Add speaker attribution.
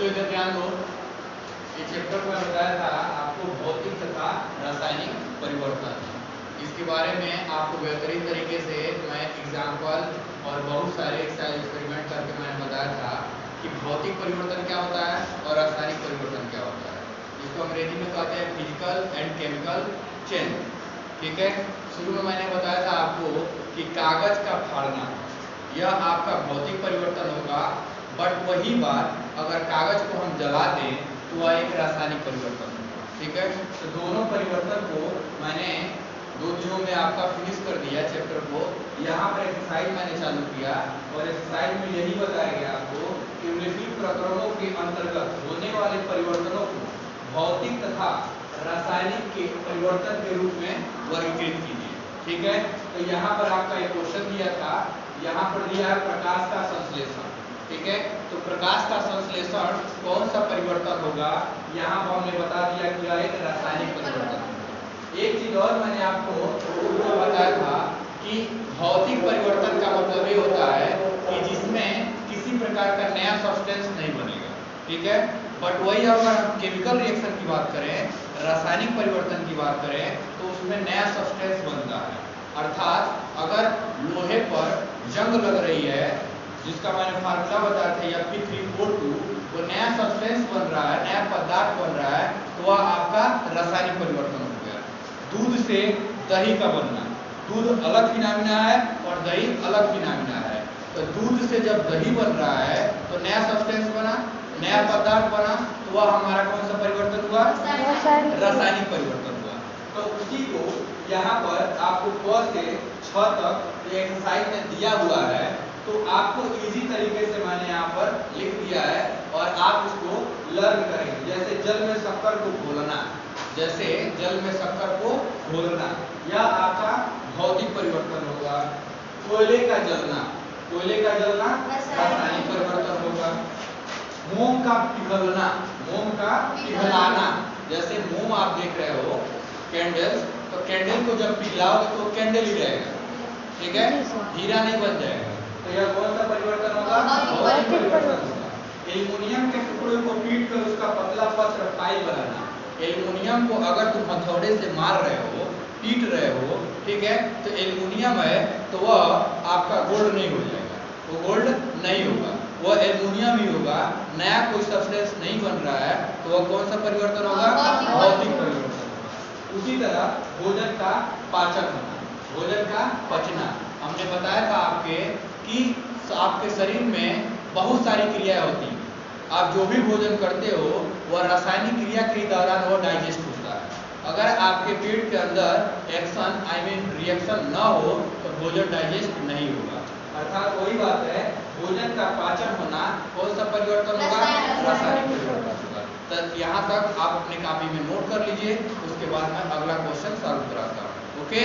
Speaker 1: बच्चों इधर ध्यान दो। ये चैप्टर में बताया था आपको भौतिक तथा रासायनिक परिवर्तन। इसके बारे में आपको बेहतरीन तरीके से मैं एग्जाम्पल और बहुत सारे एक्सपेरिमेंट करके मैंने बताया था कि भौतिक परिवर्तन क्या होता है और रासायनिक परिवर्तन क्या होता है। इसको अंग्रेजी में कहते हैं फिजिकल एंड केमिकल चेंज। ठीक है, शुरू में मैंने बताया था आपको कि कागज का फाड़ना यह आपका भौतिक परिवर्तन होगा, बट वही बात अगर कागज को हम जला दें तो वह एक रासायनिक परिवर्तन होगा। ठीक है, तो दोनों परिवर्तन को मैंने 2 दिनों में आपका फिनिश कर दिया चैप्टर को। यहाँ पर एक्सरसाइज मैंने चालू किया और एक्सरसाइज में यही बताया गया आपको कि निम्नलिखित प्रकरणों के अंतर्गत होने वाले परिवर्तनों को भौतिक तथा रासायनिक के परिवर्तन के रूप में वर्गीकृत कीजिए। ठीक है, तो यहाँ पर आपका एक क्वेश्चन दिया था, यहाँ पर दिया है प्रकाश का संश्लेषण। ठीक है, तो प्रकाश का संश्लेषण कौन सा परिवर्तन होगा, यहाँ पर हमने बता दिया कि यह एक रासायनिक परिवर्तन होगा। एक चीज और मैंने आपको बताया था कि भौतिक परिवर्तन का मतलब ये होता है कि जिसमें किसी प्रकार का नया सब्सटेंस नहीं बनेगा। ठीक है, बट वही अगर हम केमिकल रिएक्शन की बात करें, रासायनिक परिवर्तन की बात करें, तो उसमें नया सब्सटेंस बनता है। अर्थात अगर लोहे पर जंग लग रही है, जिसका मैंने फार्मूला बताया था Fe3O2, वो नया सब्सटेंस बन रहा है, नया पदार्थ बन रहा है, तो वह आपका रासायनिक परिवर्तन हो गया। दूध से दही का बनना, दूध अलग फिनोमिना है और दही अलग फिनोमिना है। तो दूध से जब दही बन रहा है तो नया सब्सटेंस बना, नया पदार्थ बना, तो वह हमारा कौन सा परिवर्तन हुआ? रासायनिक परिवर्तन हुआ। तो उसी को यहाँ पर आपको क से 6 तक एक्सरसाइज में दिया हुआ है, तो आपको इजी तरीके से मैंने यहाँ पर लिख दिया है और आप इसको लर्न करेंगे। जैसे जल में शक्कर को घोलना, जैसे जल में शक्कर को घोलना, यह आपका भौतिक परिवर्तन होगा। कोयले का जलना, कोयले का जलना रासायनिक परिवर्तन होगा। मोम का पिघलना, मोम का पिघलाना, जैसे मोम आप देख रहे हो कैंडल्स, तो कैंडल को जब पिघलाओगे तो कैंडल ही रहेगा। ठीक है, हीरा नहीं बन जाएगा। तो यह कौन सा परिवर्तन होगा? भौतिक परिवर्तन होगा। एल्युमिनियम के टुकड़े को पीट कर उसका पतला पत्र फाइल बनाना, एल्युमिनियम को अगर तुम हथौड़े से मार रहे हो, पीट रहे हो, ठीक है, तो एल्युमिनियम है तो वह आपका गोल्ड नहीं हो जाएगा, वो गोल्ड नहीं होगा, वह एल्युमिनियम ही होगा। नया कोई सब्सटेंस नहीं बन रहा है, तो वह कौन सा परिवर्तन होगा? भौतिक परिवर्तन होगा। उसी तरह भोजन का पाचन होना, भोजन का पचना, हमने बताया था आपके कि आपके शरीर में बहुत सारी क्रियाएं होती हैं। आप जो भी भोजन करते हो वह रासायनिक क्रिया के दौरान वह डाइजेस्ट होता है। अगर आपके पेट के अंदर एक्शन रिएक्शन न हो तो भोजन डाइजेस्ट नहीं होगा। अर्थात वही बात है, भोजन का पाचन होना कौन सा परिवर्तन होगा? रासायनिक परिवर्तन होगा। तो यहाँ तक आप अपने कॉपी में नोट कर लीजिए, उसके बाद मैं अगला क्वेश्चन सॉल्व कराता हूँ। ओके।